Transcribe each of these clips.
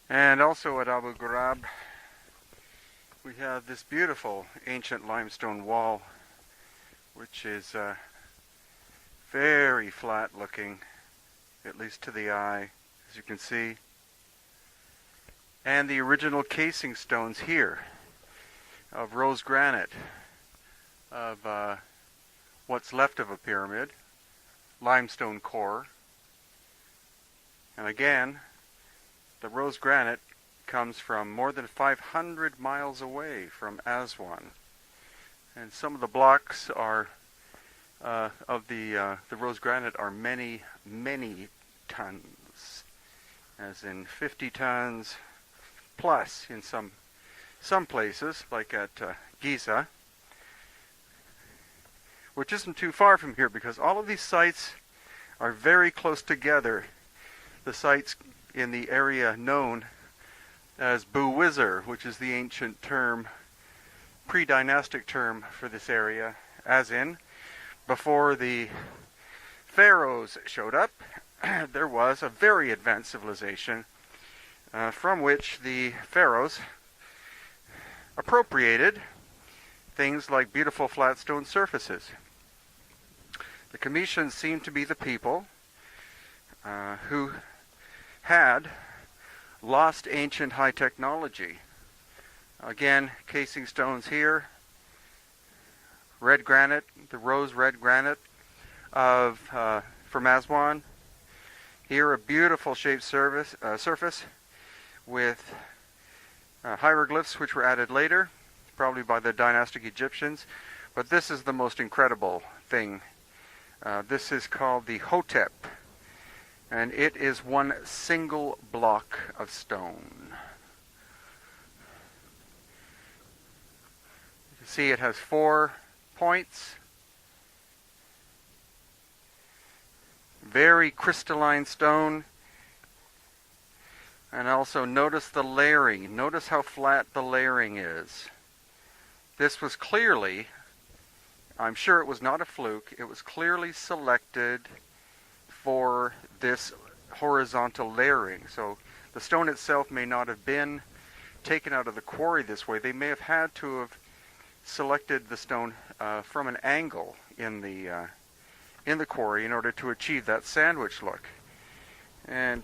And also at Abu Ghurab, we have this beautiful ancient limestone wall, which is very flat looking, at least to the eye, as you can see. And the original casing stones here of rose granite, of what's left of a pyramid, limestone core. And again, the rose granite comes from more than 500 miles away from Aswan. And some of the blocks are of the rose granite are many, many tons, as in 50 tons plus in some places, like at Giza, which isn't too far from here because all of these sites are very close together. The sites in the area known as Buwizir, which is the ancient term, pre-dynastic term for this area, as in before the pharaohs showed up, there was a very advanced civilization from which the pharaohs appropriated things like beautiful flat stone surfaces. The Cometians seem to be the people who had lost ancient high technology. Again, casing stones here, red granite, the rose red granite of from Aswan. Here a beautiful shaped surface with hieroglyphs which were added later, probably by the dynastic Egyptians. But this is the most incredible thing. This is called the Hotep, and it is one single block of stone. You can see it has 4 points. Very crystalline stone. And also notice the layering. Notice how flat the layering is. This was clearly, I'm sure it was not a fluke, it was clearly selected for this horizontal layering. So the stone itself may not have been taken out of the quarry this way. They may have had to have selected the stone from an angle in the quarry in order to achieve that sandwich look. And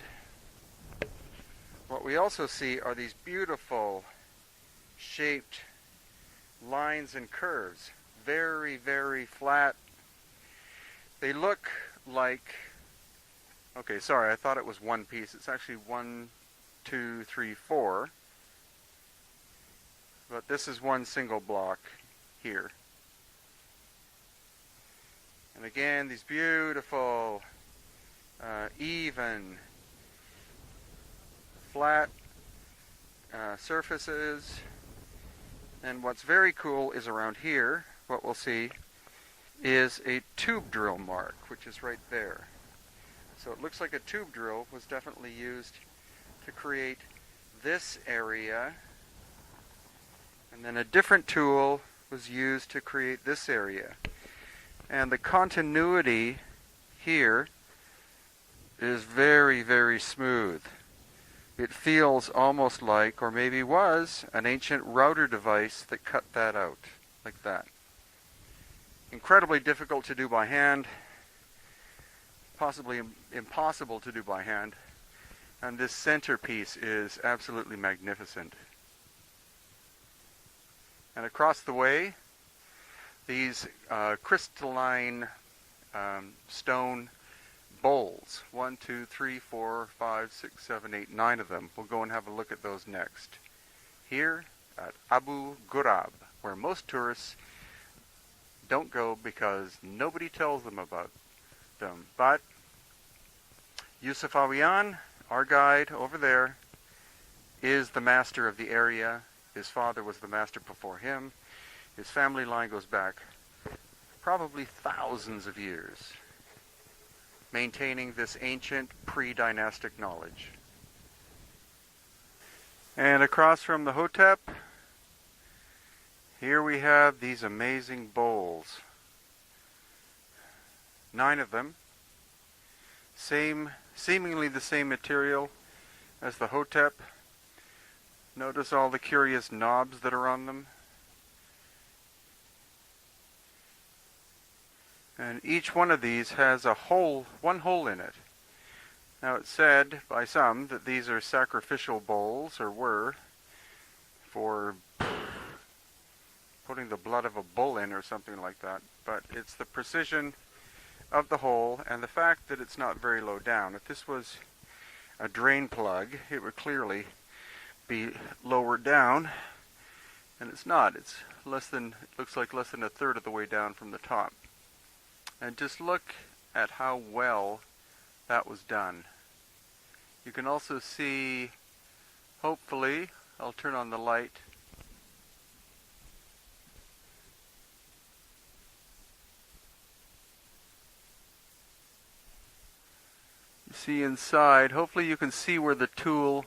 what we also see are these beautiful shaped lines and curves. Very, very flat. They look like, okay, sorry, I thought it was one piece. It's actually 1, 2, 3, 4. But this is one single block here. And again, these beautiful, even, flat surfaces. And what's very cool is around here, what we'll see is a tube drill mark, which is right there. So it looks like a tube drill was definitely used to create this area, and then a different tool was used to create this area. And the continuity here is very, very smooth. It feels almost like, or maybe was, an ancient router device that cut that out, like that. Incredibly difficult to do by hand, possibly impossible to do by hand, and this centerpiece is absolutely magnificent. And across the way, these crystalline stone bowls, 1, 2, 3, 4, 5, 6, 7, 8, 9 of them. We'll go and have a look at those next. Here at Abu Ghurab, where most tourists don't go because nobody tells them about them. But Yusuf Awiyan, our guide over there, is the master of the area. His father was the master before him. His family line goes back probably thousands of years, maintaining this ancient pre-dynastic knowledge. And across from the Hotep, here we have these amazing bowls. 9 of them. Seemingly the same material as the Hotep, Notice all the curious knobs that are on them. And each one of these has a hole, one hole in it. Now it's said by some that these are sacrificial bowls, or were, for putting the blood of a bull in or something like that. But it's the precision of the hole and the fact that it's not very low down. If this was a drain plug, it would clearly be lower down, and it's not. It's less than, it looks like less than a third of the way down from the top. And just look at how well that was done. You can also see, hopefully, I'll turn on the light. You see inside, hopefully you can see where the tool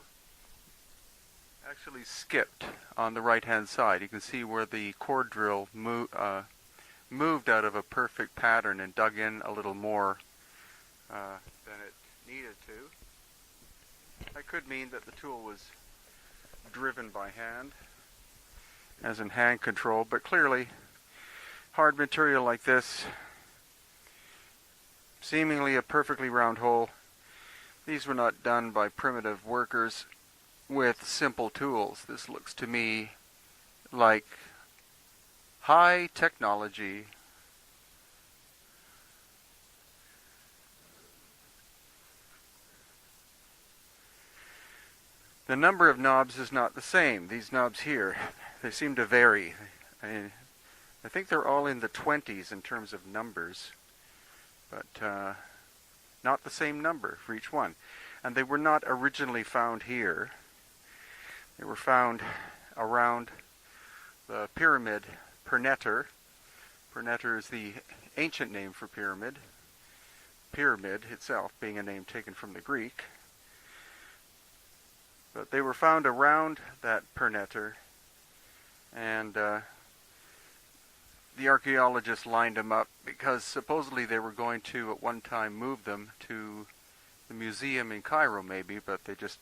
actually skipped on the right hand side. You can see where the core drill moved out of a perfect pattern and dug in a little more than it needed to. That could mean that the tool was driven by hand, as in hand control, but clearly hard material like this, seemingly a perfectly round hole, these were not done by primitive workers with simple tools. This looks to me like high technology. The number of knobs is not the same. These knobs here, they seem to vary. I think they're all in the 20s in terms of numbers, but not the same number for each one. And they were not originally found here. They were found around the pyramid Perneter. Perneter is the ancient name for pyramid. Pyramid itself being a name taken from the Greek. But they were found around that Perneter, and the archaeologists lined them up because supposedly they were going to at one time move them to the museum in Cairo maybe, but they just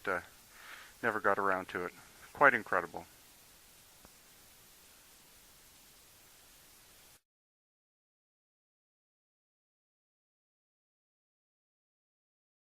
never got around to it. Quite incredible.